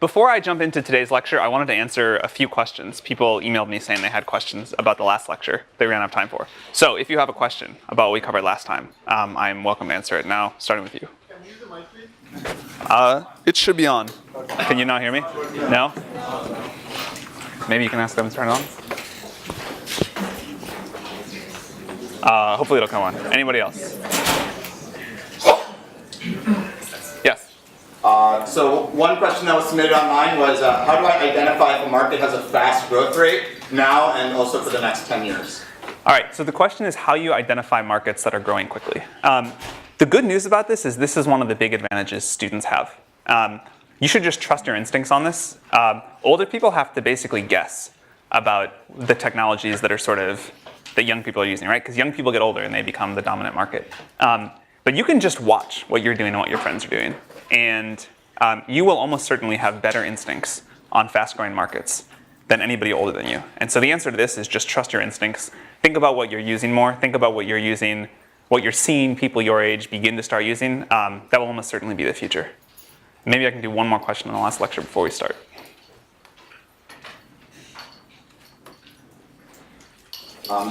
Before I jump into today's lecture, I wanted to answer a few questions. People emailed me saying they had questions about the last lecture they ran out of time for. So if you have a question about what we covered last time, I'm welcome to answer it now, starting with you. Can we use the mic, please? It should be on. Can you not hear me? No? Maybe you can ask them to turn it on. Hopefully it'll come on. Anybody else? Yes? So one question that was submitted online was, how do I identify if a market has a fast growth rate now and also for the next 10 years? All right, so the question is how you identify markets that are growing quickly. The good news about this is one of the big advantages students have. You should just trust your instincts on this. Older people have to basically guess about the technologies that are that young people are using, right? Because young people get older and they become the dominant market. But you can just watch what you're doing and what your friends are doing. And you will almost certainly have better instincts on fast-growing markets than anybody older than you. And so the answer to this is just trust your instincts. Think about what you're using more. Think about what you're using, what you're seeing people your age begin to start using. That will almost certainly be the future. Maybe I can do one more question in the last lecture before we start.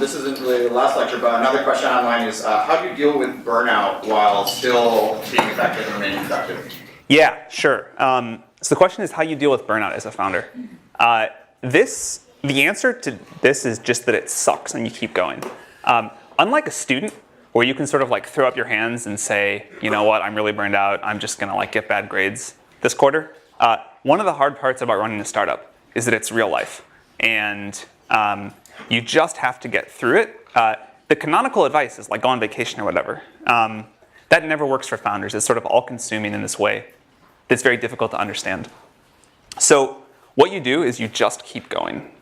This isn't really the last lecture, but another question online is, how do you deal with burnout while still being effective and remaining productive? Yeah, sure. So the question is how you deal with burnout as a founder. The answer to this is just that it sucks and you keep going. Unlike a student, where you can sort of throw up your hands and say, you know what, I'm really burned out, I'm just gonna get bad grades this quarter. One of the hard parts about running a startup is that it's real life. And you just have to get through it. The canonical advice is go on vacation or whatever. That never works for founders. It's sort of all-consuming in this way that's very difficult to understand. So what you do is you just keep going.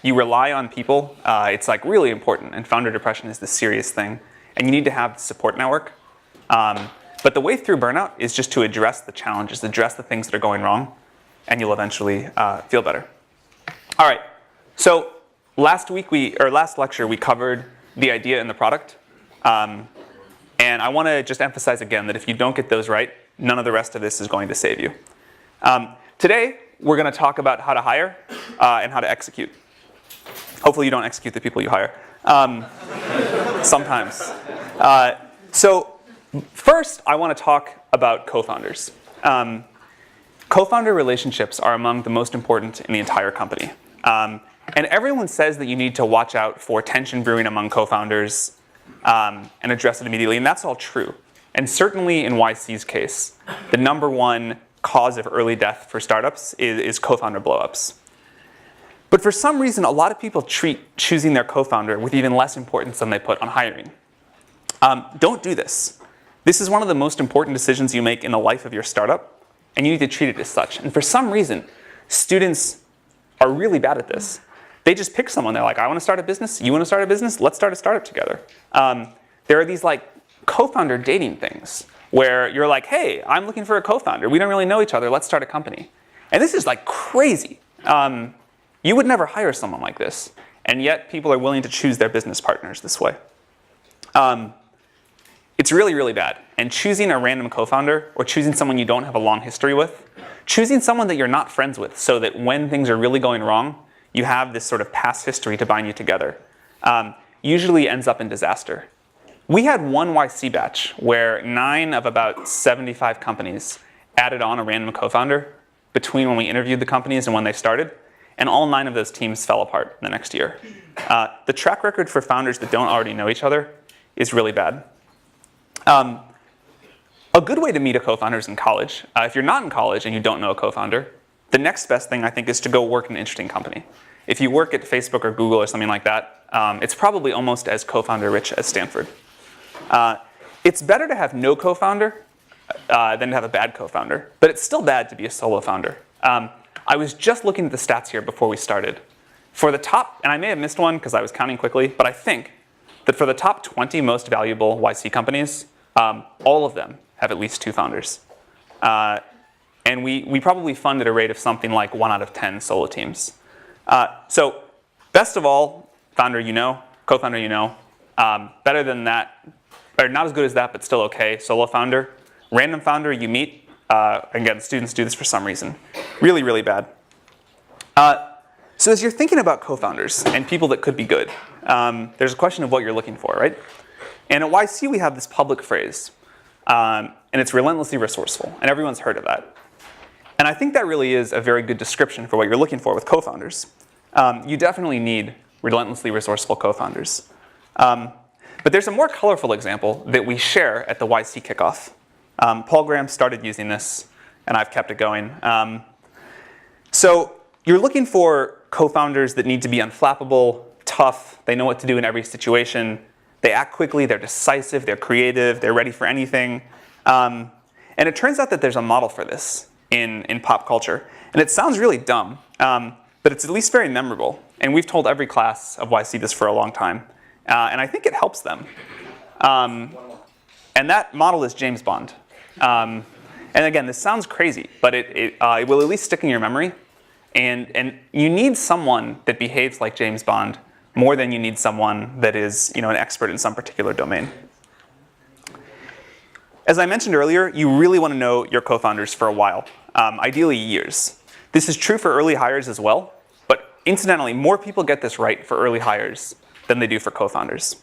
You rely on people. It's really important, and founder depression is the serious thing. And you need to have the support network. But the way through burnout is just to address the challenges, address the things that are going wrong, and you'll eventually feel better. All right, so last lecture we covered the idea and the product. And I want to just emphasize again that if you don't get those right, none of the rest of this is going to save you. Today, we're going to talk about how to hire and how to execute. Hopefully you don't execute the people you hire. Sometimes. So first, I want to talk about co-founders. Co-founder relationships are among the most important in the entire company. And everyone says that you need to watch out for tension brewing among co-founders and address it immediately, and that's all true. And certainly in YC's case, the number one cause of early death for startups is co-founder blowups. But for some reason, a lot of people treat choosing their co-founder with even less importance than they put on hiring. Don't do this. This is one of the most important decisions you make in the life of your startup, and you need to treat it as such. And for some reason, students are really bad at this. They just pick someone. They're like, I want to start a business. You want to start a business? Let's start a startup together. There are these co-founder dating things where you're like, hey, I'm looking for a co-founder. We don't really know each other. Let's start a company. And this is crazy. You would never hire someone like this. And yet people are willing to choose their business partners this way. It's really, really bad. And choosing a random co-founder or choosing someone you don't have a long history with, choosing someone that you're not friends with so that when things are really going wrong, you have this sort of past history to bind you together, usually ends up in disaster. We had one YC batch where 9 of about 75 companies added on a random co-founder between when we interviewed the companies and when they started, and all 9 of those teams fell apart the next year. The track record for founders that don't already know each other is really bad. A good way to meet a co-founder is in college. If you're not in college and you don't know a co-founder, the next best thing I think is to go work in an interesting company. If you work at Facebook or Google or something like that, it's probably almost as co-founder rich as Stanford. It's better to have no co-founder than to have a bad co-founder, but it's still bad to be a solo founder. I was just looking at the stats here before we started. For the top, and I may have missed one because I was counting quickly, but I think that for the top 20 most valuable YC companies, all of them have at least 2 founders. And we probably fund at a rate of something like 1 out of 10 solo teams. So best of all, founder you know, co-founder you know. Better than that, or not as good as that, but still okay, solo founder. Random founder you meet, Again, students do this for some reason. Really, really bad. So as you're thinking about co-founders and people that could be good, there's a question of what you're looking for, right? And at YC, we have this public phrase, and it's relentlessly resourceful, and everyone's heard of that. And I think that really is a very good description for what you're looking for with co-founders. You definitely need relentlessly resourceful co-founders. But there's a more colorful example that we share at the YC kickoff. Paul Graham started using this, and I've kept it going. So you're looking for co-founders that need to be unflappable, tough, they know what to do in every situation, they act quickly, they're decisive, they're creative, they're ready for anything. And it turns out that there's a model for this in pop culture. And it sounds really dumb, but it's at least very memorable. And we've told every class of YC this for a long time. And I think it helps them. And that model is James Bond. And again, this sounds crazy, but it will at least stick in your memory. And you need someone that behaves like James Bond more than you need someone that is, an expert in some particular domain. As I mentioned earlier, you really want to know your co-founders for a while, ideally years. This is true for early hires as well, but incidentally, more people get this right for early hires than they do for co-founders.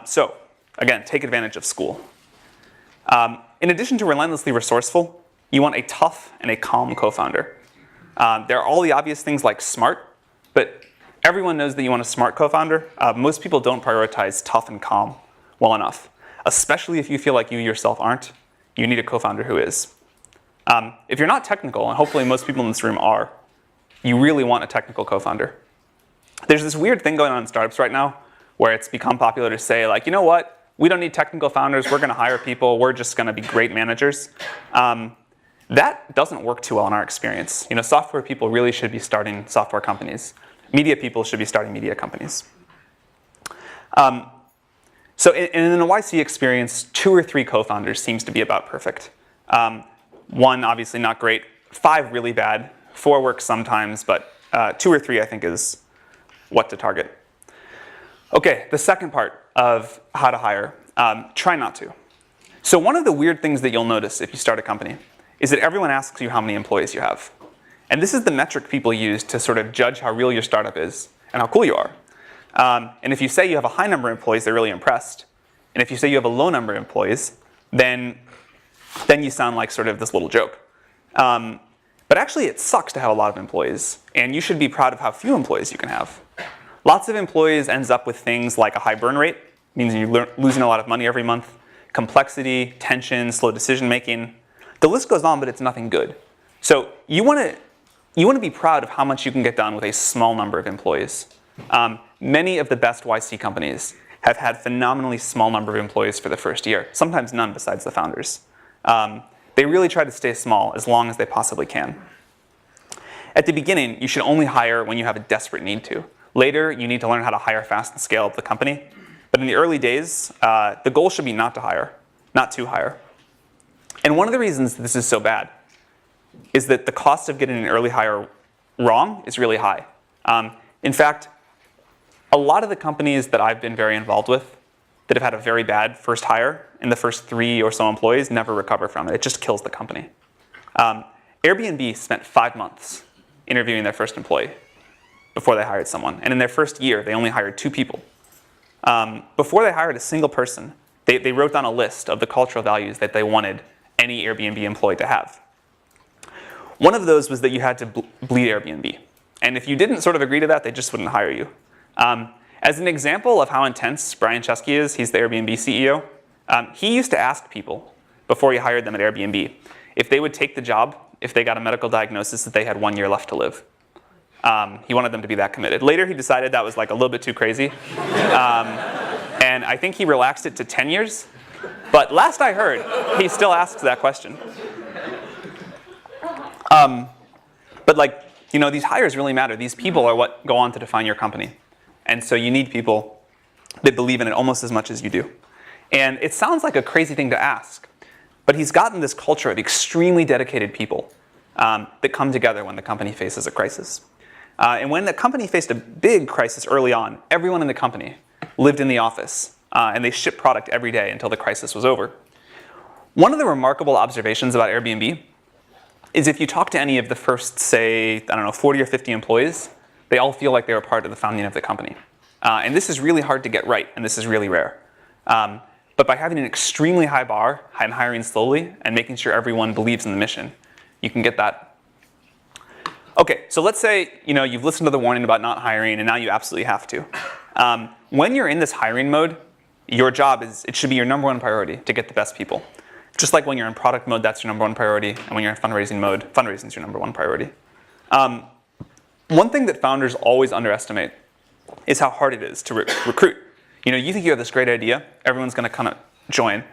So again, take advantage of school. In addition to relentlessly resourceful, you want a tough and a calm co-founder. There are all the obvious things like smart, but everyone knows that you want a smart co-founder. Most people don't prioritize tough and calm well enough, especially if you feel like you yourself aren't. You need a co-founder who is. If you're not technical, and hopefully most people in this room are, you really want a technical co-founder. There's this weird thing going on in startups right now where it's become popular to say, like, you know what? We don't need technical founders. We're going to hire people. We're just going to be great managers. That doesn't work too well in our experience. Software people really should be starting software companies. Media people should be starting media companies. So in a YC experience, 2 or 3 co-founders seems to be about perfect. 1, obviously not great. 5, really bad. 4 works sometimes, but 2 or 3, I think, is what to target. Okay, the second part of how to hire, try not to. So one of the weird things that you'll notice if you start a company is that everyone asks you how many employees you have. And this is the metric people use to sort of judge how real your startup is and how cool you are. And if you say you have a high number of employees, they're really impressed. And if you say you have a low number of employees, then you sound like sort of this little joke. But actually, it sucks to have a lot of employees. And you should be proud of how few employees you can have. Lots of employees ends up with things like a high burn rate, means you're losing a lot of money every month, complexity, tension, slow decision making. The list goes on, but it's nothing good. So you want to be proud of how much you can get done with a small number of employees. Many of the best YC companies have had phenomenally small number of employees for the first year, sometimes none besides the founders. They really try to stay small as long as they possibly can. At the beginning, you should only hire when you have a desperate need to. Later, you need to learn how to hire fast and scale up the company. But in the early days, the goal should be not to hire, not to hire. And one of the reasons this is so bad is that the cost of getting an early hire wrong is really high. In fact, a lot of the companies that I've been very involved with that have had a very bad first hire in the first 3 or so employees never recover from it. It just kills the company. Airbnb spent 5 months interviewing their first employee before they hired someone. And in their first year, they only hired 2 people. Before they hired a single person, they wrote down a list of the cultural values that they wanted any Airbnb employee to have. One of those was that you had to bleed Airbnb. And if you didn't sort of agree to that, they just wouldn't hire you. As an example of how intense Brian Chesky is, he's the Airbnb CEO, he used to ask people before he hired them at Airbnb if they would take the job if they got a medical diagnosis that they had 1 year left to live. He wanted them to be that committed. Later, he decided that was like a little bit too crazy. And I think he relaxed it to 10 years. But last I heard, he still asks that question. But these hires really matter. These people are what go on to define your company. And so you need people that believe in it almost as much as you do. And it sounds like a crazy thing to ask. But he's gotten this culture of extremely dedicated people that come together when the company faces a crisis. And when the company faced a big crisis early on, everyone in the company lived in the office. And they shipped product every day until the crisis was over. One of the remarkable observations about Airbnb is if you talk to any of the first, say, I don't know, 40 or 50 employees, they all feel like they were part of the founding of the company. And this is really hard to get right, and this is really rare. But by having an extremely high bar and hiring slowly and making sure everyone believes in the mission, you can get that. Okay, so let's say you've listened to the warning about not hiring, and now you absolutely have to. When you're in this hiring mode, your job it should be your number one priority to get the best people. Just like when you're in product mode, that's your number one priority, and when you're in fundraising mode, fundraising is your number one priority. One thing that founders always underestimate is how hard it is to recruit. You think you have this great idea, everyone's going to kind of join,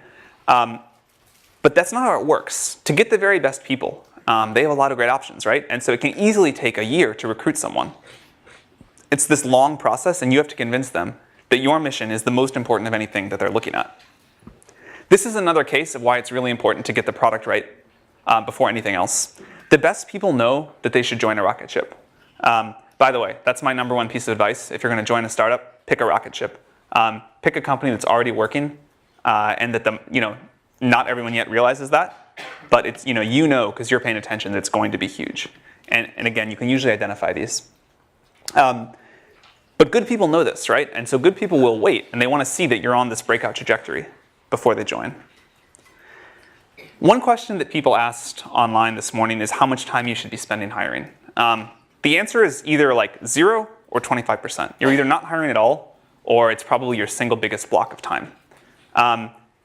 but that's not how it works. To get the very best people, they have a lot of great options, right? And so it can easily take a year to recruit someone. It's this long process, and you have to convince them that your mission is the most important of anything that they're looking at. This is another case of why it's really important to get the product right before anything else. The best people know that they should join a rocket ship. By the way, that's my number one piece of advice. If you're going to join a startup, pick a rocket ship. Pick a company that's already working, and that not everyone yet realizes that, but it's because you're paying attention that it's going to be huge. And again, you can usually identify these. But good people know this, right? And so good people will wait, and they want to see that you're on this breakout trajectory before they join. One question that people asked online this morning is how much time you should be spending hiring. The answer is either like 0 or 25%. You're either not hiring at all, or it's probably your single biggest block of time.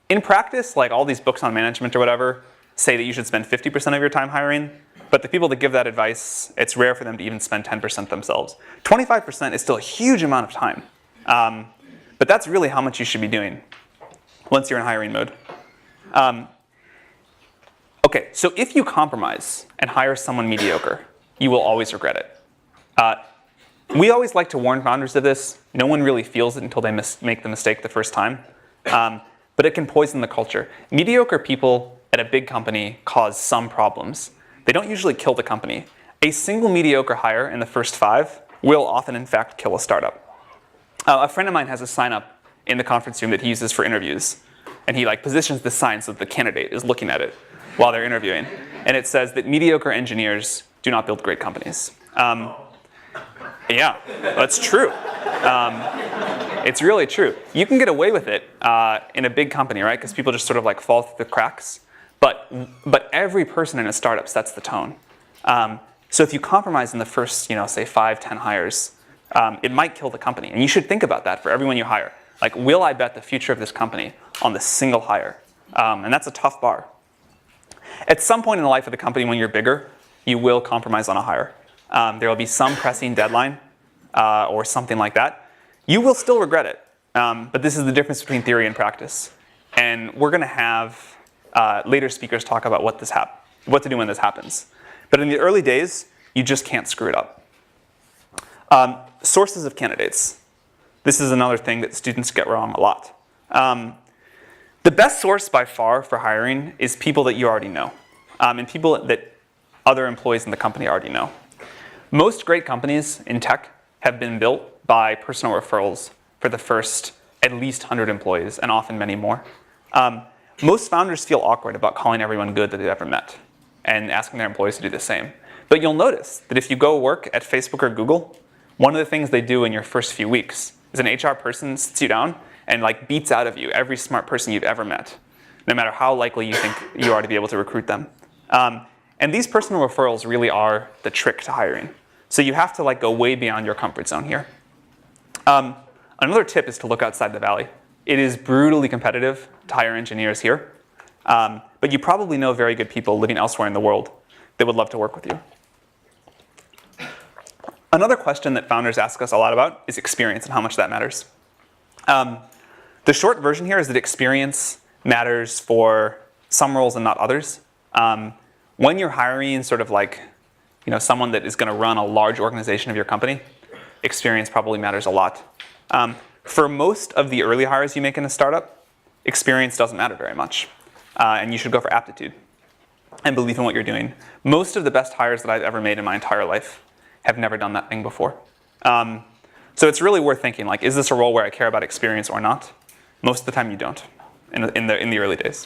In practice, like all these books on management or whatever say that you should spend 50% of your time hiring, but the people that give that advice, it's rare for them to even spend 10% themselves. 25% is still a huge amount of time. But that's really how much you should be doing once you're in hiring mode. Okay, so if you compromise and hire someone mediocre, you will always regret it. We always like to warn founders of this. No one really feels it until they make the mistake the first time. But it can poison the culture. Mediocre people at a big company cause some problems. They don't usually kill the company. A single mediocre hire in the first 5 will often, in fact, kill a startup. A friend of mine has a sign-up in the conference room that he uses for interviews. And he positions the sign so that the candidate is looking at it while they're interviewing. And it says that mediocre engineers do not build great companies. Yeah, that's true. It's really true. You can get away with it in a big company, right? Because people just sort of fall through the cracks. But every person in a startup sets the tone. So if you compromise in the first, say 5, 10 hires, it might kill the company. And you should think about that for everyone you hire. Will I bet the future of this company on this single hire? And that's a tough bar. At some point in the life of the company when you're bigger, you will compromise on a hire. There will be some pressing deadline or something like that. You will still regret it. But this is the difference between theory and practice. And we're going to have later speakers talk about what to do when this happens. But in the early days, you just can't screw it up. Sources of candidates. This is another thing that students get wrong a lot. The best source by far for hiring is people that you already know, and people that other employees in the company already know. Most great companies in tech have been built by personal referrals for the first at least 100 employees, and often many more. Most founders feel awkward about calling everyone good that they've ever met and asking their employees to do the same. But you'll notice that if you go work at Facebook or Google, one of the things they do in your first few weeks is an HR person sits you down and beats out of you every smart person you've ever met, no matter how likely you think you are to be able to recruit them. And these personal referrals really are the trick to hiring. So you have to go way beyond your comfort zone here. Another tip is to look outside the valley. It is brutally competitive to hire engineers here, but you probably know very good people living elsewhere in the world that would love to work with you. Another question that founders ask us a lot about is experience and how much that matters. The short version here is that experience matters for some roles and not others. When you're hiring sort of someone that is going to run a large organization of your company, experience probably matters a lot. For most of the early hires you make in a startup, experience doesn't matter very much. And you should go for aptitude and believe in what you're doing. Most of the best hires that I've ever made in my entire life have never done that thing before. So it's really worth thinking, is this a role where I care about experience or not? Most of the time you don't in the early days.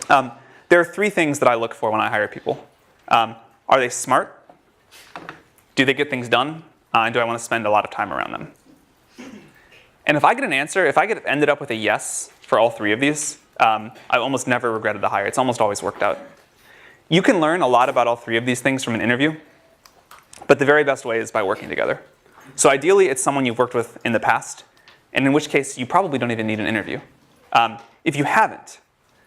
There are three things that I look for when I hire people. Are they smart? Do they get things done? And do I want to spend a lot of time around them? And if I get an answer, if I ended up with a yes for all three of these, I almost never regretted the hire. It's almost always worked out. You can learn a lot about all three of these things from an interview, but the very best way is by working together. So ideally, it's someone you've worked with in the past, and in which case, you probably don't even need an interview. If you haven't,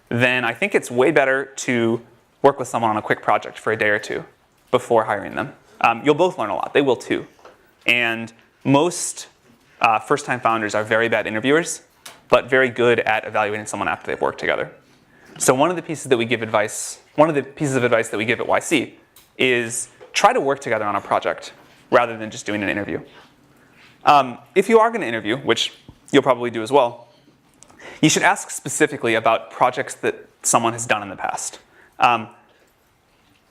then I think it's way better to work with someone on a quick project for a day or two before hiring them. You'll both learn a lot. They will too. And most first-time founders are very bad interviewers, but very good at evaluating someone after they've worked together. So one of the pieces of advice that we give at YC is try to work together on a project rather than just doing an interview. If you are going to interview, which you'll probably do as well, you should ask specifically about projects that someone has done in the past.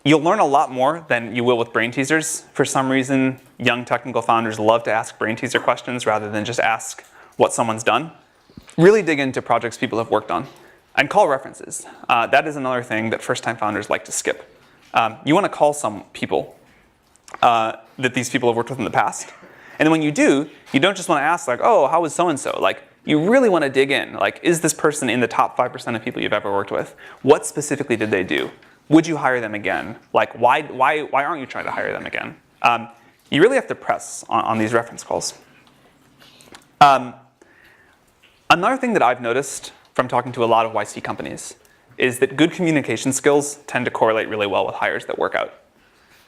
You'll learn a lot more than you will with brain teasers. For some reason, young technical founders love to ask brain teaser questions rather than just ask what someone's done. Really dig into projects people have worked on. And call references. That is another thing that first-time founders like to skip. You want to call some people that these people have worked with in the past. And then when you do, you don't just want to ask like, oh, how was so-and-so? Like, you really want to dig in. Like, is this person in the top 5% of people you've ever worked with? What specifically did they do? Would you hire them again? Like, why aren't you trying to hire them again? You really have to press on these reference calls. Another thing that I've noticed from talking to a lot of YC companies is that good communication skills tend to correlate really well with hires that work out.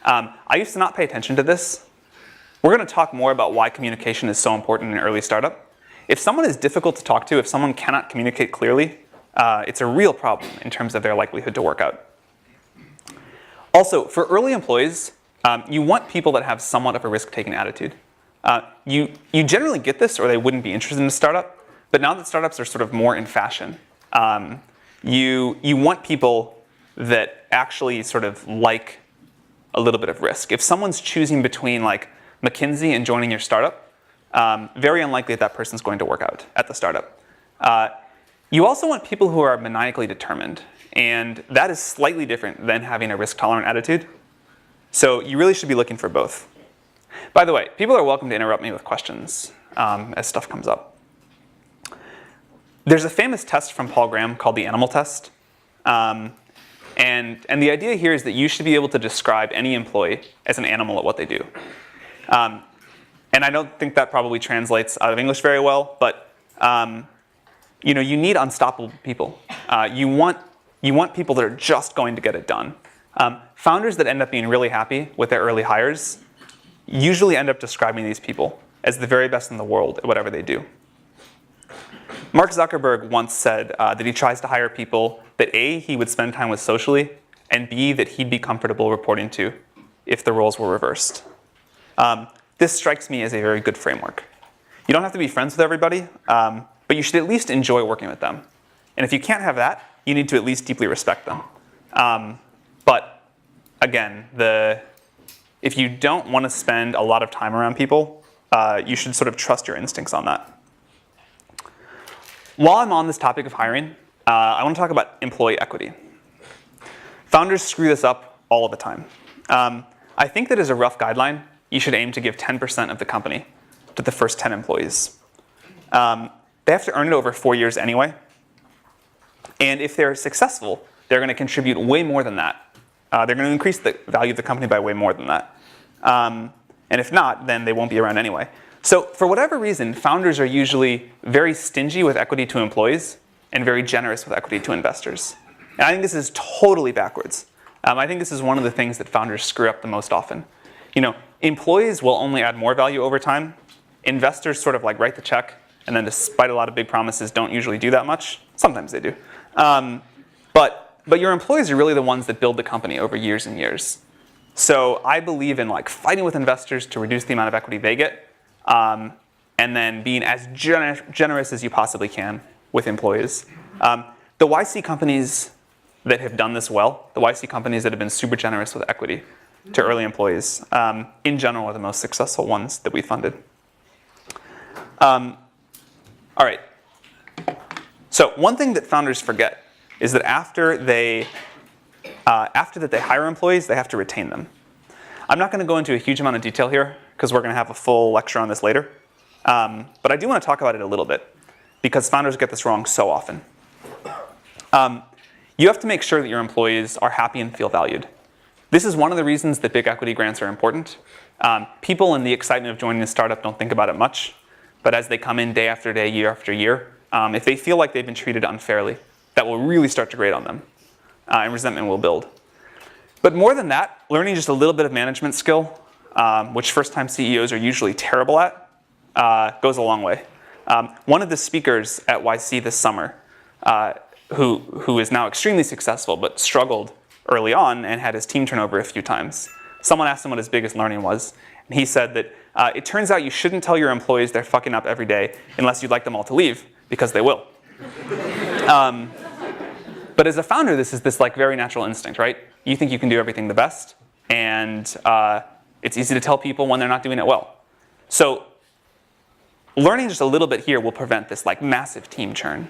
I used to not pay attention to this. We're going to talk more about why communication is so important in an early startup. If someone is difficult to talk to, if someone cannot communicate clearly, it's a real problem in terms of their likelihood to work out. Also, for early employees, you want people that have somewhat of a risk-taking attitude. You generally get this or they wouldn't be interested in a startup, but now that startups are sort of more in fashion, you want people that actually sort of like a little bit of risk. If someone's choosing between like McKinsey and joining your startup, very unlikely that person's going to work out at the startup. You also want people who are maniacally determined, and that is slightly different than having a risk-tolerant attitude. So you really should be looking for both. By the way, people are welcome to interrupt me with questions as stuff comes up. There's a famous test from Paul Graham called the animal test. And the idea here is that you should be able to describe any employee as an animal at what they do. And I don't think that probably translates out of English very well, but you need unstoppable people. You want people that are just going to get it done. Founders that end up being really happy with their early hires usually end up describing these people as the very best in the world at whatever they do. Mark Zuckerberg once said that he tries to hire people that A, he would spend time with socially, and B, that he'd be comfortable reporting to if the roles were reversed. This strikes me as a very good framework. You don't have to be friends with everybody, but you should at least enjoy working with them. And if you can't have that, you need to at least deeply respect them. But again, if you don't want to spend a lot of time around people, you should sort of trust your instincts on that. While I'm on this topic of hiring, I want to talk about employee equity. Founders screw this up all of the time. I think that as a rough guideline, you should aim to give 10% of the company to the first 10 employees. They have to earn it over 4 years anyway. And if they're successful, they're going to contribute way more than that. They're going to increase the value of the company by way more than that. And if not, then they won't be around anyway. So for whatever reason, founders are usually very stingy with equity to employees and very generous with equity to investors. And I think this is totally backwards. I think this is one of the things that founders screw up the most often. Employees will only add more value over time. Investors sort of like write the check, and then despite a lot of big promises, don't usually do that much. Sometimes they do. But your employees are really the ones that build the company over years and years. So I believe in like fighting with investors to reduce the amount of equity they get, and then being as generous as you possibly can with employees. The YC companies that have done this well, the YC companies that have been super generous with equity to early employees, in general are the most successful ones that we funded. All right. So one thing that founders forget is that after that they hire employees, they have to retain them. I'm not going to go into a huge amount of detail here because we're going to have a full lecture on this later. But I do want to talk about it a little bit because founders get this wrong so often. You have to make sure that your employees are happy and feel valued. This is one of the reasons that big equity grants are important. People in the excitement of joining a startup don't think about it much. But as they come in day after day, year after year, if they feel like they've been treated unfairly, that will really start to grate on them. And resentment will build. But more than that, learning just a little bit of management skill, which first-time CEOs are usually terrible at, goes a long way. One of the speakers at YC this summer, who is now extremely successful but struggled early on and had his team turn over a few times, someone asked him what his biggest learning was. And he said that it turns out you shouldn't tell your employees they're fucking up every day unless you'd like them all to leave, because they will. But as a founder, this is this like very natural instinct, right? You think you can do everything the best, and it's easy to tell people when they're not doing it well. So learning just a little bit here will prevent this like massive team churn.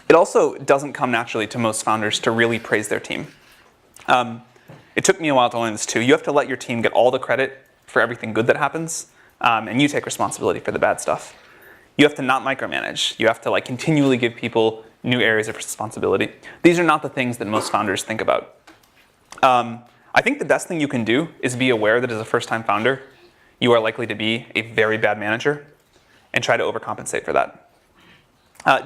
It also doesn't come naturally to most founders to really praise their team. It took me a while to learn this too. You have to let your team get all the credit for everything good that happens, and you take responsibility for the bad stuff. You have to not micromanage. You have to like continually give people new areas of responsibility. These are not the things that most founders think about. I think the best thing you can do is be aware that as a first-time founder, you are likely to be a very bad manager, and try to overcompensate for that.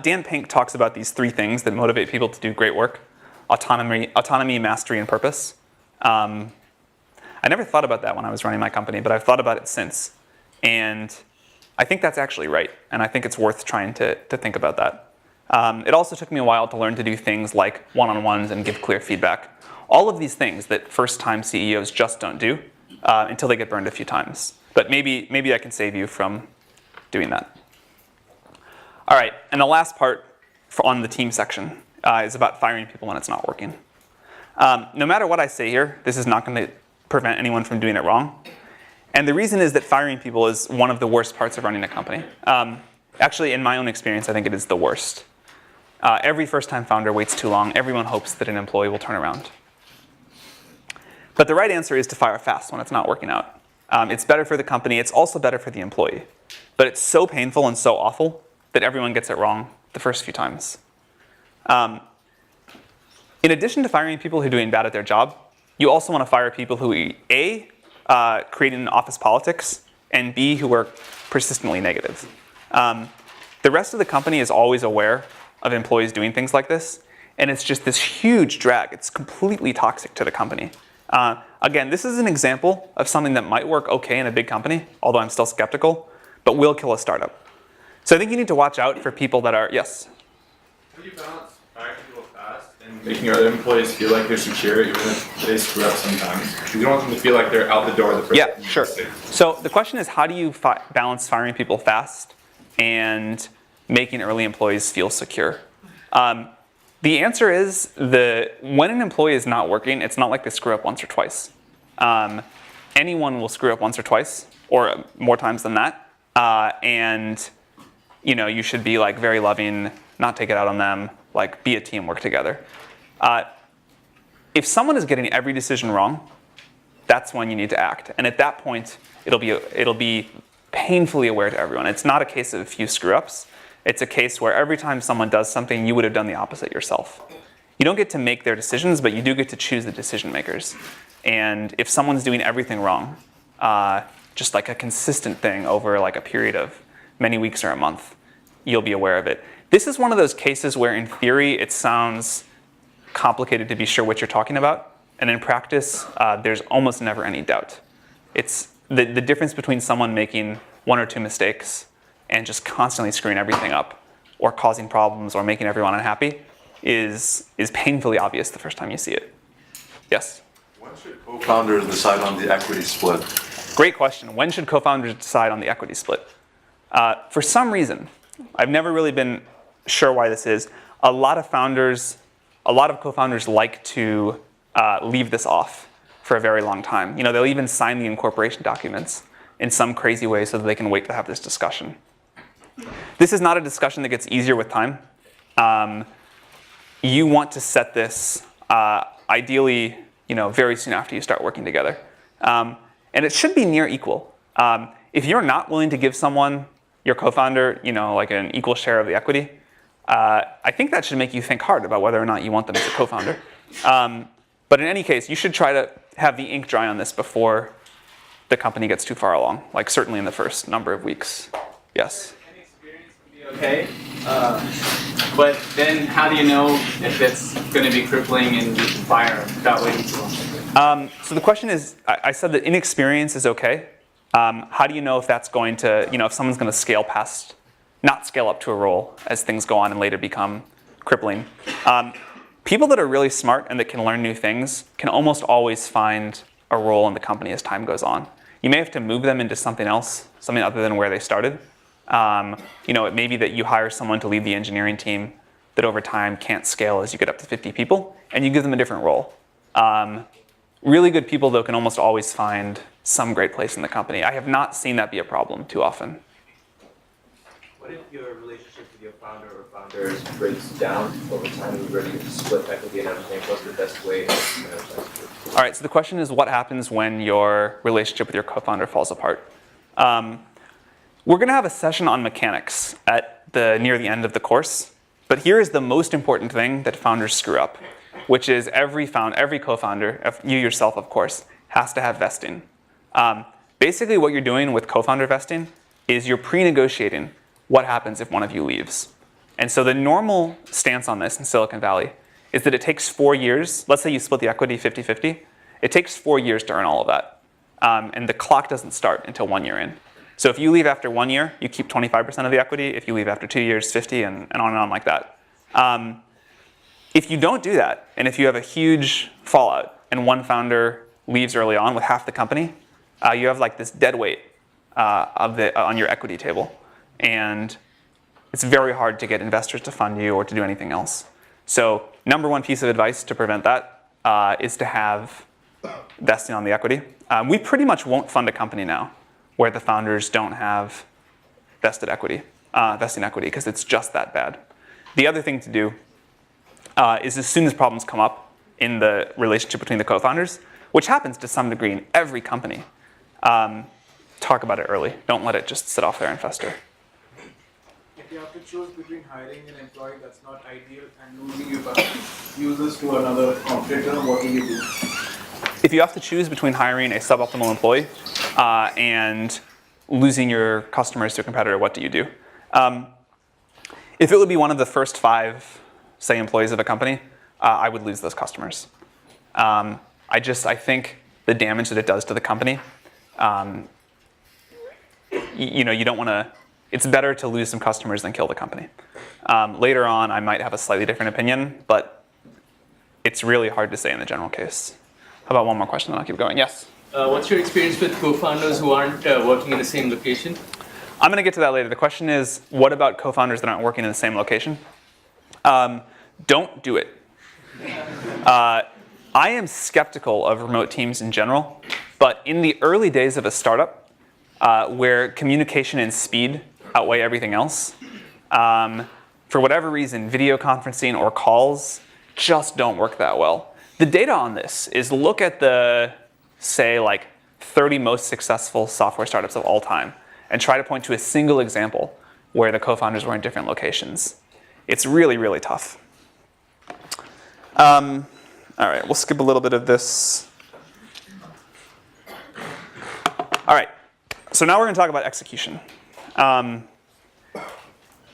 Dan Pink talks about these three things that motivate people to do great work: autonomy, mastery, and purpose. I never thought about that when I was running my company, but I've thought about it since. And I think that's actually right, and I think it's worth trying to think about that. It also took me a while to learn to do things like one-on-ones and give clear feedback. All of these things that first-time CEOs just don't do until they get burned a few times. But maybe I can save you from doing that. All right, and the last part on the team section is about firing people when it's not working. No matter what I say here, this is not going to prevent anyone from doing it wrong. And the reason is that firing people is one of the worst parts of running a company. Actually, in my own experience, I think it is the worst. Every first-time founder waits too long. Everyone hopes that an employee will turn around. But the right answer is to fire fast when it's not working out. It's better for the company. It's also better for the employee. But it's so painful and so awful that everyone gets it wrong the first few times. In addition to firing people who are doing bad at their job, you also want to fire people who A, create an office politics, and B, who are persistently negative. The rest of the company is always aware of employees doing things like this, and it's just this huge drag. It's completely toxic to the company. Again, this is an example of something that might work okay in a big company, although I'm still skeptical, but will kill a startup. So I think you need to watch out for people that are, yes? How do you balance firing people fast and making other employees feel like they're secure even if they screw up sometimes? Because you don't want them to feel like they're out the door the first Yeah, sure. So the question is, how do you balance firing people fast and making early employees feel secure? The answer is when an employee is not working, it's not like they screw up once or twice. Anyone will screw up once or twice, or more times than that. And you should be like very loving, not take it out on them, like be a team, work together. If someone is getting every decision wrong, that's when you need to act. And at that point, it'll be painfully aware to everyone. It's not a case of a few screw-ups. It's a case where every time someone does something, you would have done the opposite yourself. You don't get to make their decisions, but you do get to choose the decision makers. And if someone's doing everything wrong, just like a consistent thing over like a period of many weeks or a month, you'll be aware of it. This is one of those cases where in theory it sounds complicated to be sure what you're talking about. And in practice, there's almost never any doubt. It's the difference between someone making one or two mistakes and just constantly screwing everything up or causing problems or making everyone unhappy is painfully obvious the first time you see it. Yes? When should co-founders decide on the equity split? Great question. When should co-founders decide on the equity split? For some reason, I've never really been sure why this is. A lot of co-founders like to leave this off for a very long time. They'll even sign the incorporation documents in some crazy way so that they can wait to have this discussion. This is not a discussion that gets easier with time. You want to set this ideally, very soon after you start working together. And it should be near equal. If you're not willing to give someone, your co-founder, like an equal share of the equity, I think that should make you think hard about whether or not you want them as a co-founder. But in any case, you should try to have the ink dry on this before the company gets too far along, like certainly in the first number of weeks. Yes? Any experience would be okay, but then how do you know if it's going to be crippling and you can fire without waiting too long? So the question is, I said that inexperience is okay. How do you know if that's going to, if someone's going to not scale up to a role as things go on and later become crippling? People that are really smart and that can learn new things can almost always find a role in the company as time goes on. You may have to move them into something else, something other than where they started. It may be that you hire someone to lead the engineering team that over time can't scale as you get up to 50 people, and you give them a different role. Really good people, though, can almost always find some great place in the company. I have not seen that be a problem too often. What if your relationship with your founder or founders breaks down over time and you're ready to split equity and everything? What's the best way to manage that? All right, so the question is what happens when your relationship with your co-founder falls apart? We're going to have a session on mechanics near the end of the course, but here is the most important thing that founders screw up, which is every co-founder, you yourself of course, has to have vesting. Basically what you're doing with co-founder vesting is you're pre-negotiating what happens if one of you leaves. And so the normal stance on this in Silicon Valley is that it takes 4 years. Let's say you split the equity 50-50. It takes 4 years to earn all of that. And the clock doesn't start until 1 year in. So if you leave after 1 year, you keep 25% of the equity. If you leave after 2 years, 50, and on like that. If you don't do that, and if you have a huge fallout, and one founder leaves early on with half the company, you have like this dead weight on your equity table. And it's very hard to get investors to fund you or to do anything else. So number one piece of advice to prevent that is to have vesting on the equity. We pretty much won't fund a company now where the founders don't have vesting equity, because it's just that bad. The other thing to do is as soon as problems come up in the relationship between the co-founders, which happens to some degree in every company, talk about it early. Don't let it just sit off there and fester. If you have to choose between hiring an employee that's not ideal and losing your users to another competitor, what will you do? If you have to choose between hiring a suboptimal employee and losing your customers to a competitor, what do you do? If it would be one of the first 5, say, employees of a company, I would lose those customers. I think the damage that it does to the company, you don't want to. It's better to lose some customers than kill the company. Later on, I might have a slightly different opinion, but it's really hard to say in the general case. How about one more question, then I'll keep going. Yes? What's your experience with co-founders who aren't working in the same location? I'm going to get to that later. The question is, what about co-founders that aren't working in the same location? Don't do it. I am skeptical of remote teams in general, but in the early days of a startup, where communication and speed outweigh everything else, for whatever reason, video conferencing or calls just don't work that well. The data on this is look at the, say, 30 most successful software startups of all time and try to point to a single example where the co-founders were in different locations. It's really, really tough. All right, we'll skip a little bit of this. All right, so now we're going to talk about execution.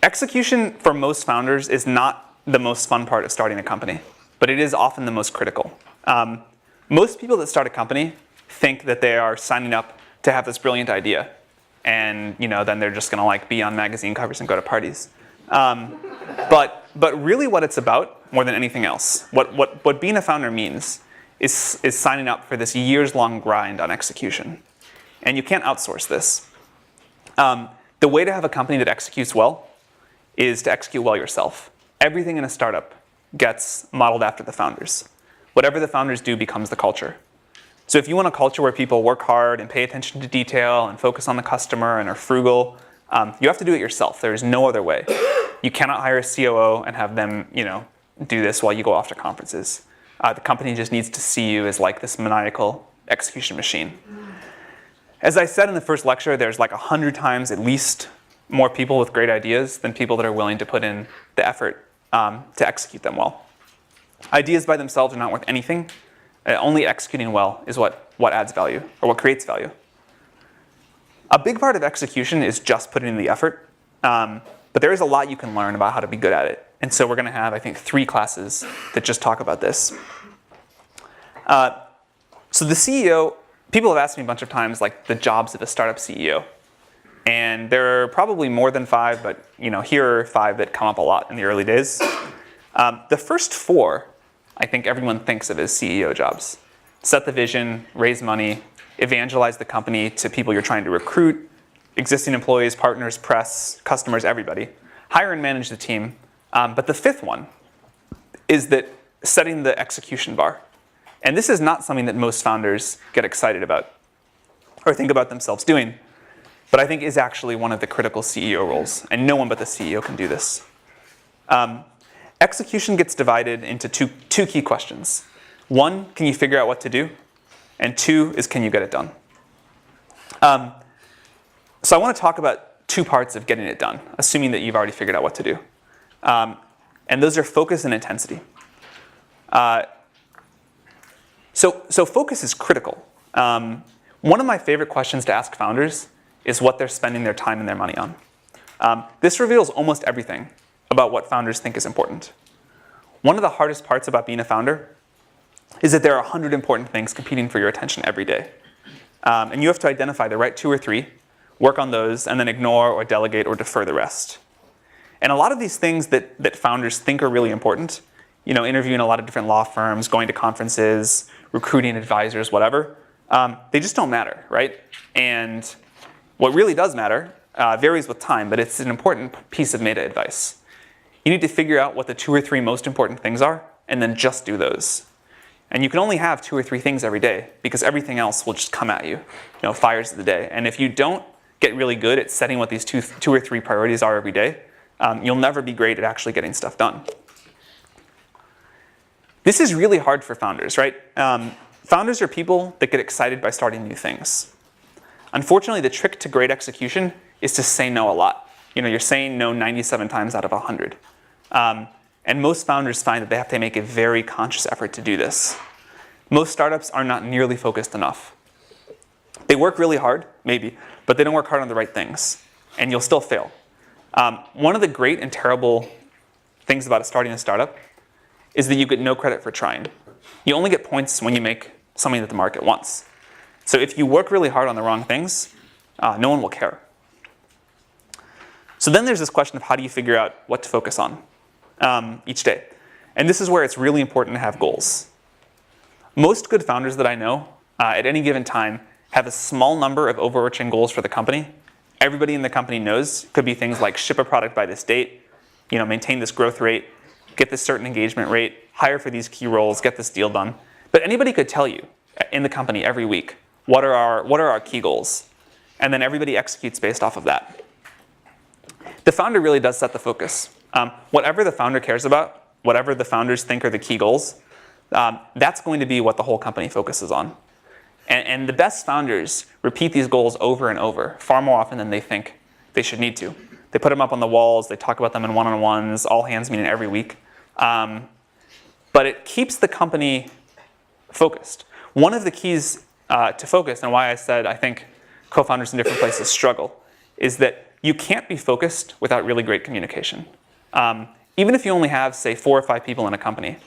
Execution for most founders is not the most fun part of starting a company, but it is often the most critical. Most people that start a company think that they are signing up to have this brilliant idea, and then they're just going to be on magazine covers and go to parties. But really, what it's about more than anything else, what being a founder means, is signing up for this years-long grind on execution, and you can't outsource this. The way to have a company that executes well is to execute well yourself. Everything in a startup gets modeled after the founders. Whatever the founders do becomes the culture. So if you want a culture where people work hard and pay attention to detail and focus on the customer and are frugal, You have to do it yourself. There is no other way. You cannot hire a COO and have them, do this while you go off to conferences. The company just needs to see you as like this maniacal execution machine. As I said in the first lecture, there's like 100 times at least more people with great ideas than people that are willing to put in the effort to execute them well. Ideas by themselves are not worth anything. Only executing well is what adds value, or what creates value. A big part of execution is just putting in the effort, but there is a lot you can learn about how to be good at it. And so we're going to have, I think, 3 classes that just talk about this. So the CEO, people have asked me a bunch of times, like the jobs of a startup CEO. And there are probably more than 5, but here are 5 that come up a lot in the early days. The first 4, I think everyone thinks of as CEO jobs. Set the vision, raise money, evangelize the company to people you're trying to recruit, existing employees, partners, press, customers, everybody. Hire and manage the team. But the 5th one is that setting the execution bar. And this is not something that most founders get excited about or think about themselves doing, but I think is actually one of the critical CEO roles. And no one but the CEO can do this. Execution gets divided into two key questions. 1, can you figure out what to do? And 2 is, can you get it done? So I want to talk about 2 parts of getting it done, assuming that you've already figured out what to do. And those are focus and intensity. So focus is critical. One of my favorite questions to ask founders is what they're spending their time and their money on. This reveals almost everything about what founders think is important. One of the hardest parts about being a founder is that there are 100 important things competing for your attention every day. And you have to identify the right 2 or 3, work on those, and then ignore or delegate or defer the rest. And a lot of these things that founders think are really important, interviewing a lot of different law firms, going to conferences, recruiting advisors, whatever, they just don't matter, right? And what really does matter varies with time, but it's an important piece of meta advice. You need to figure out what the 2 or 3 most important things are, and then just do those. And you can only have 2 or 3 things every day, because everything else will just come at you, fires of the day. And if you don't get really good at setting what these 2 or 3 priorities are every day, you'll never be great at actually getting stuff done. This is really hard for founders, right? Founders are people that get excited by starting new things. Unfortunately, the trick to great execution is to say no a lot. You're saying no 97 times out of 100. And most founders find that they have to make a very conscious effort to do this. Most startups are not nearly focused enough. They work really hard, maybe, but they don't work hard on the right things, and you'll still fail. One of the great and terrible things about starting a startup is that you get no credit for trying. You only get points when you make something that the market wants. So if you work really hard on the wrong things, no one will care. So then there's this question of how do you figure out what to focus on each day? And this is where it's really important to have goals. Most good founders that I know at any given time have a small number of overarching goals for the company. Everybody in the company knows. Could be things like ship a product by this date, maintain this growth rate, get this certain engagement rate, hire for these key roles, get this deal done. But anybody could tell you in the company every week, what are our key goals? And then everybody executes based off of that. The founder really does set the focus. Whatever the founder cares about, whatever the founders think are the key goals, that's going to be what the whole company focuses on. And the best founders repeat these goals over and over, far more often than they think they should need to. They put them up on the walls, they talk about them in one-on-ones, all hands meeting every week. But it keeps the company focused. One of the keys to focus, and why I said I think co-founders in different places struggle, is that you can't be focused without really great communication. Even if you only have, say, 4 or 5 people in a company,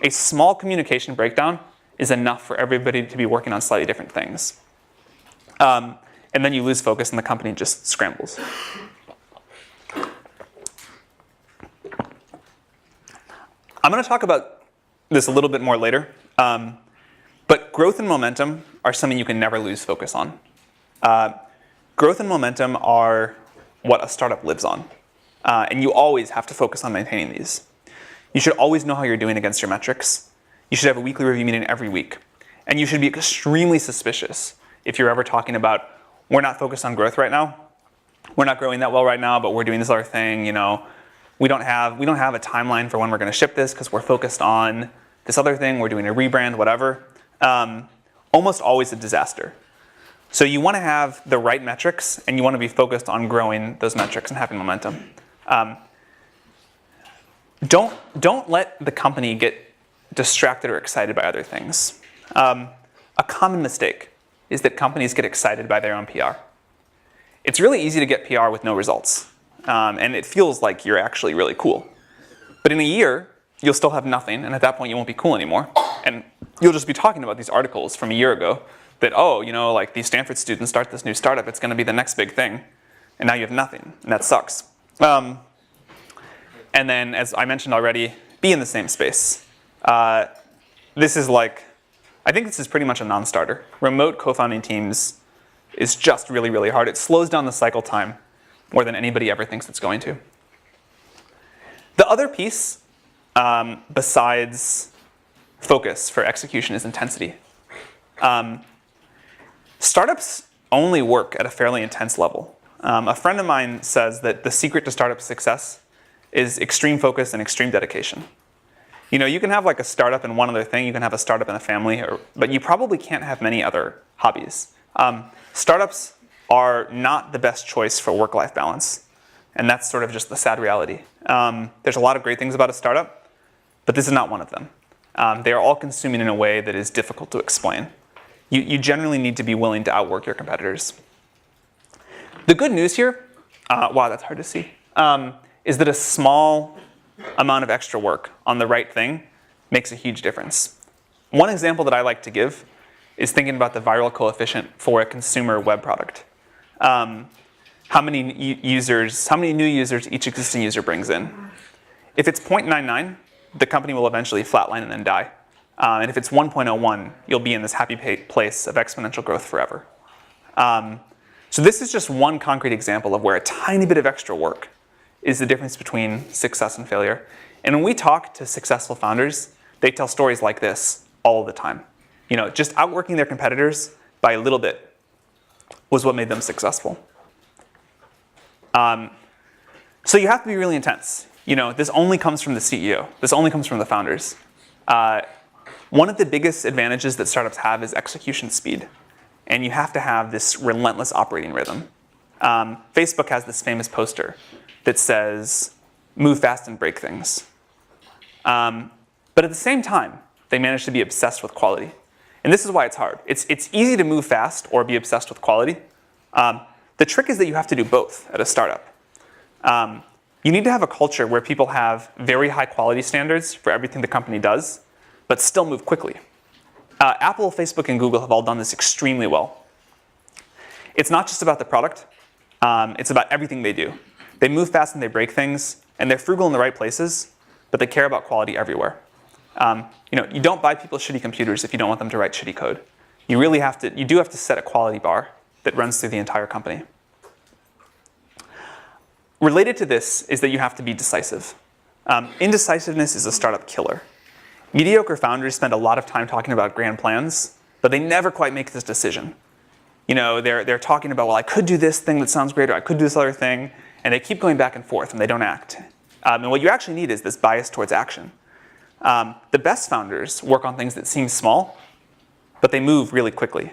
a small communication breakdown is enough for everybody to be working on slightly different things. And then you lose focus and the company just scrambles. I'm going to talk about this a little bit more later, but growth and momentum are something you can never lose focus on. Growth and momentum are what a startup lives on, and you always have to focus on maintaining these. You should always know how you're doing against your metrics. You should have a weekly review meeting every week, and you should be extremely suspicious if you're ever talking about, we're not focused on growth right now, we're not growing that well right now, but we're doing this other thing. You know, we don't have a timeline for when we're going to ship this because we're focused on this other thing. We're doing a rebrand, whatever. Almost always a disaster. So you want to have the right metrics, and you want to be focused on growing those metrics and having momentum. Don't let the company get distracted or excited by other things. A common mistake is that companies get excited by their own PR. It's really easy to get PR with no results, and it feels like you're actually really cool. But in a year, you'll still have nothing, and at that point you won't be cool anymore. And you'll just be talking about these articles from a year ago that, oh, you know, like these Stanford students start this new startup, it's going to be the next big thing. And now you have nothing, and that sucks. And then, as I mentioned already, be in the same space. This is like, I think this is pretty much a non-starter. Remote co-founding teams is just really, really hard. It slows down the cycle time more than anybody ever thinks it's going to. The other piece, besides focus for execution, is intensity. Startups only work at a fairly intense level. A friend of mine says that the secret to startup success is extreme focus and extreme dedication. You know, you can have like a startup and one other thing, you can have a startup and a family, but you probably can't have many other hobbies. Startups are not the best choice for work-life balance, and that's sort of just the sad reality. There's a lot of great things about a startup, but this is not one of them. They are all consuming in a way that is difficult to explain. You generally need to be willing to outwork your competitors. The good news here, wow, that's hard to see, is that a small amount of extra work on the right thing makes a huge difference. One example that I like to give is thinking about the viral coefficient for a consumer web product. How many new users each existing user brings in. If it's 0.99, the company will eventually flatline and then die. And if it's 1.01, you'll be in this happy place of exponential growth forever. So this is just one concrete example of where a tiny bit of extra work is the difference between success and failure. And when we talk to successful founders, they tell stories like this all the time. You know, just outworking their competitors by a little bit was what made them successful. So you have to be really intense. You know, this only comes from the CEO. This only comes from the founders. One of the biggest advantages that startups have is execution speed. And you have to have this relentless operating rhythm. Facebook has this famous poster that says, move fast and break things. But at the same time, they manage to be obsessed with quality. And this is why it's hard. It's easy to move fast or be obsessed with quality. The trick is that you have to do both at a startup. You need to have a culture where people have very high quality standards for everything the company does, but still move quickly. Apple, Facebook, and Google have all done this extremely well. It's not just about the product. It's about everything they do. They move fast and they break things, and they're frugal in the right places, but they care about quality everywhere. You know, you don't buy people shitty computers if you don't want them to write shitty code. You do have to set a quality bar that runs through the entire company. Related to this is that you have to be decisive. Indecisiveness is a startup killer. Mediocre founders spend a lot of time talking about grand plans, but they never quite make this decision. You know, they're talking about, well, I could do this thing that sounds great, or I could do this other thing, and they keep going back and forth, and they don't act. And what you actually need is this bias towards action. The best founders work on things that seem small, but they move really quickly.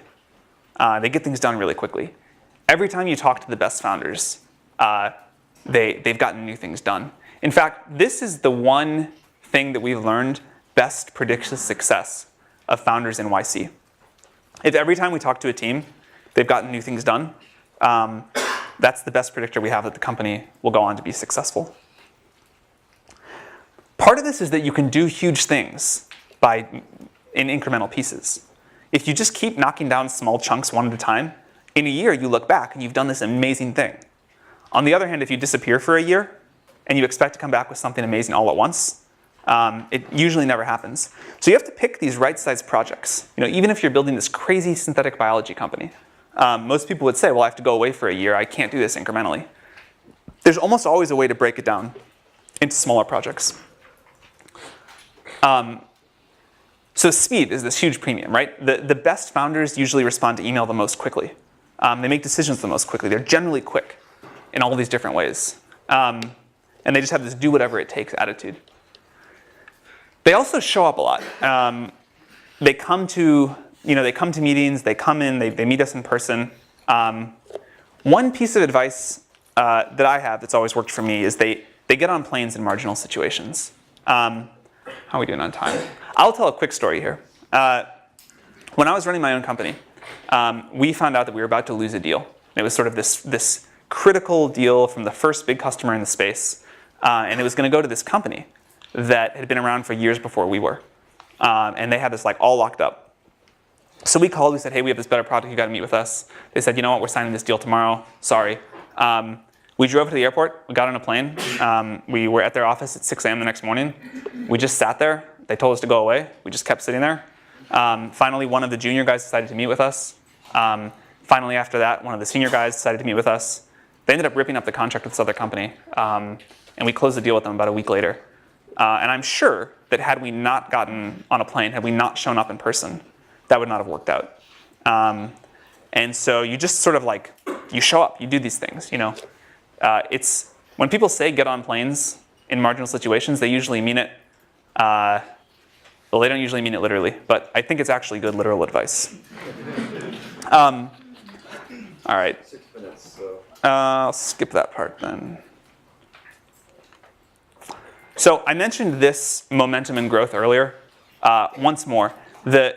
They get things done really quickly. Every time you talk to the best founders, they've gotten new things done. In fact, this is the one thing that we've learned best predicts the success of founders in YC. If every time we talk to a team, they've gotten new things done, that's the best predictor we have that the company will go on to be successful. Part of this is that you can do huge things in incremental pieces. If you just keep knocking down small chunks one at a time, in a year you look back and you've done this amazing thing. On the other hand, if you disappear for a year and you expect to come back with something amazing all at once, it usually never happens. So you have to pick these right-sized projects. You know, even if you're building this crazy synthetic biology company, most people would say, well, I have to go away for a year. I can't do this incrementally. There's almost always a way to break it down into smaller projects. So speed is this huge premium, right? The best founders usually respond to email the most quickly. They make decisions the most quickly. They're generally quick. in all these different ways. And they just have this do whatever it takes attitude. They also show up a lot. They come to meetings, they come in, they meet us in person. One piece of advice that I have that's always worked for me is they get on planes in marginal situations. How are we doing on time? I'll tell a quick story here. When I was running my own company, we found out that we were about to lose a deal. It was sort of this critical deal from the first big customer in the space, and it was going to go to this company that had been around for years before we were, and they had this like all locked up. So we called. We said, "Hey, we have this better product. You got to meet with us." They said, "You know what? We're signing this deal tomorrow. Sorry." We drove to the airport. We got on a plane. We were at their office at 6 a.m. the next morning. We just sat there. They told us to go away. We just kept sitting there. Finally, one of the junior guys decided to meet with us. Finally, after that, one of the senior guys decided to meet with us. They ended up ripping up the contract with this other company, and we closed the deal with them about a week later. And I'm sure that had we not gotten on a plane, had we not shown up in person, that would not have worked out. And so you just sort of like, you show up, you do these things, you know. It's when people say get on planes in marginal situations, they usually mean it. Well, they don't usually mean it literally, but I think it's actually good literal advice. All right. 6 minutes, so. I'll skip that part then. So I mentioned this momentum and growth earlier. Once more, the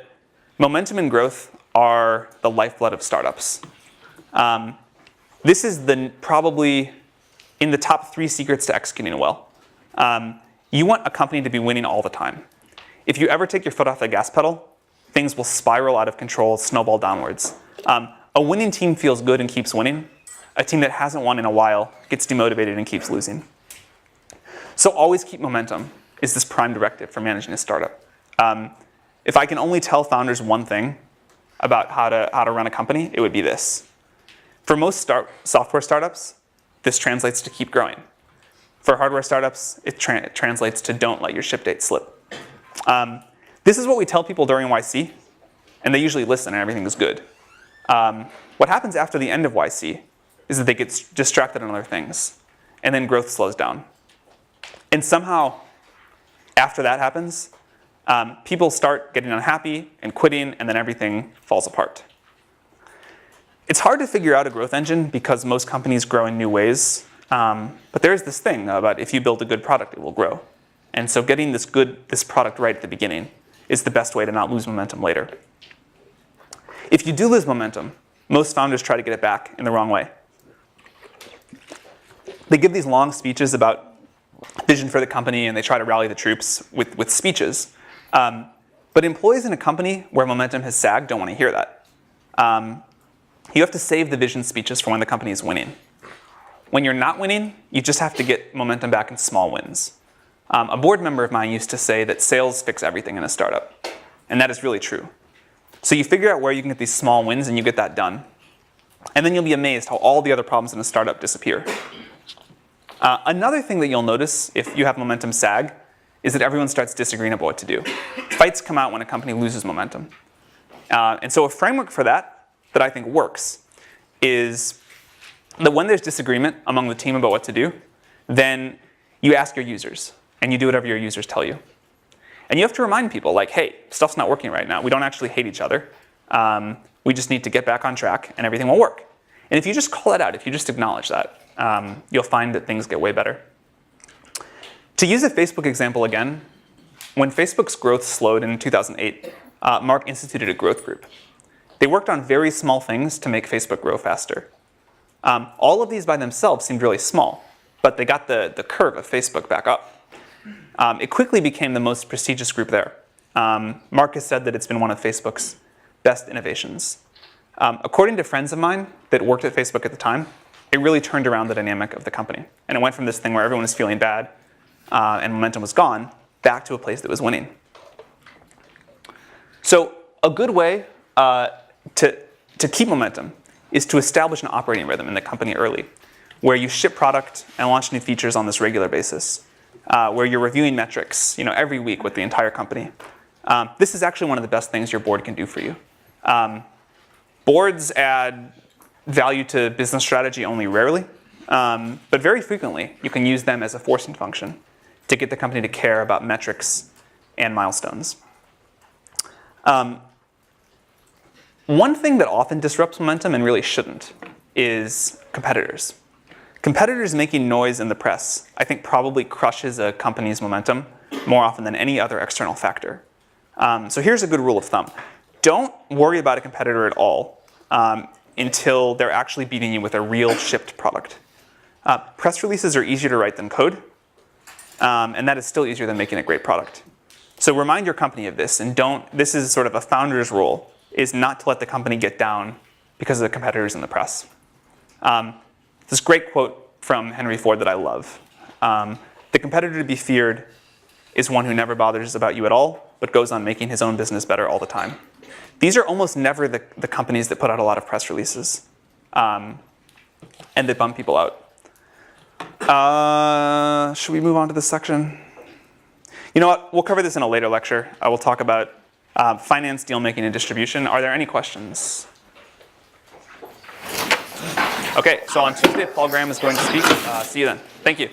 momentum and growth are the lifeblood of startups. This is probably in the top 3 secrets to executing well. You want a company to be winning all the time. If you ever take your foot off the gas pedal, things will spiral out of control, snowball downwards. A winning team feels good and keeps winning. A team that hasn't won in a while gets demotivated and keeps losing. So always keep momentum is this prime directive for managing a startup. If I can only tell founders one thing about how to run a company, it would be this. For most software startups, this translates to keep growing. For hardware startups, it translates to don't let your ship date slip. This is what we tell people during YC, and they usually listen and everything is good. What happens after the end of YC is that they get distracted on other things, and then growth slows down. And somehow, after that happens, people start getting unhappy and quitting, and then everything falls apart. It's hard to figure out a growth engine because most companies grow in new ways, but there's this thing about if you build a good product, it will grow. And so getting this product right at the beginning is the best way to not lose momentum later. If you do lose momentum, most founders try to get it back in the wrong way. They give these long speeches about vision for the company, and they try to rally the troops with speeches. But employees in a company where momentum has sagged don't want to hear that. You have to save the vision speeches for when the company is winning. When you're not winning, you just have to get momentum back in small wins. A board member of mine used to say that sales fix everything in a startup. And that is really true. So you figure out where you can get these small wins and you get that done. And then you'll be amazed how all the other problems in a startup disappear. Another thing that you'll notice if you have momentum sag is that everyone starts disagreeing about what to do. Fights come out when a company loses momentum. And so a framework for that I think works is that when there's disagreement among the team about what to do, then you ask your users and you do whatever your users tell you. And you have to remind people like, hey, stuff's not working right now. We don't actually hate each other. We just need to get back on track and everything will work. And if you just call it out, if you just acknowledge that, you'll find that things get way better. To use a Facebook example again, when Facebook's growth slowed in 2008, Mark instituted a growth group. They worked on very small things to make Facebook grow faster. All of these by themselves seemed really small, but they got the curve of Facebook back up. It quickly became the most prestigious group there. Mark has said that it's been one of Facebook's best innovations. According to friends of mine that worked at Facebook at the time, it really turned around the dynamic of the company. And it went from this thing where everyone was feeling bad and momentum was gone, back to a place that was winning. So a good way to keep momentum is to establish an operating rhythm in the company early, where you ship product and launch new features on this regular basis, where you're reviewing metrics every week with the entire company. This is actually one of the best things your board can do for you. Boards add value to business strategy only rarely. But very frequently, you can use them as a forcing function to get the company to care about metrics and milestones. One thing that often disrupts momentum and really shouldn't is competitors. Competitors making noise in the press, I think, probably crushes a company's momentum more often than any other external factor. So here's a good rule of thumb. Don't worry about a competitor at all until they're actually beating you with a real shipped product. Press releases are easier to write than code, and that is still easier than making a great product. So remind your company of this, and this is sort of a founder's rule, is not to let the company get down because of the competitors in the press. This great quote from Henry Ford that I love. The competitor to be feared is one who never bothers about you at all, but goes on making his own business better all the time. These are almost never the companies that put out a lot of press releases and that bum people out. Should we move on to this section? You know what? We'll cover this in a later lecture. I will talk about finance, deal making, and distribution. Are there any questions? Okay, so on Tuesday, Paul Graham is going to speak. See you then. Thank you.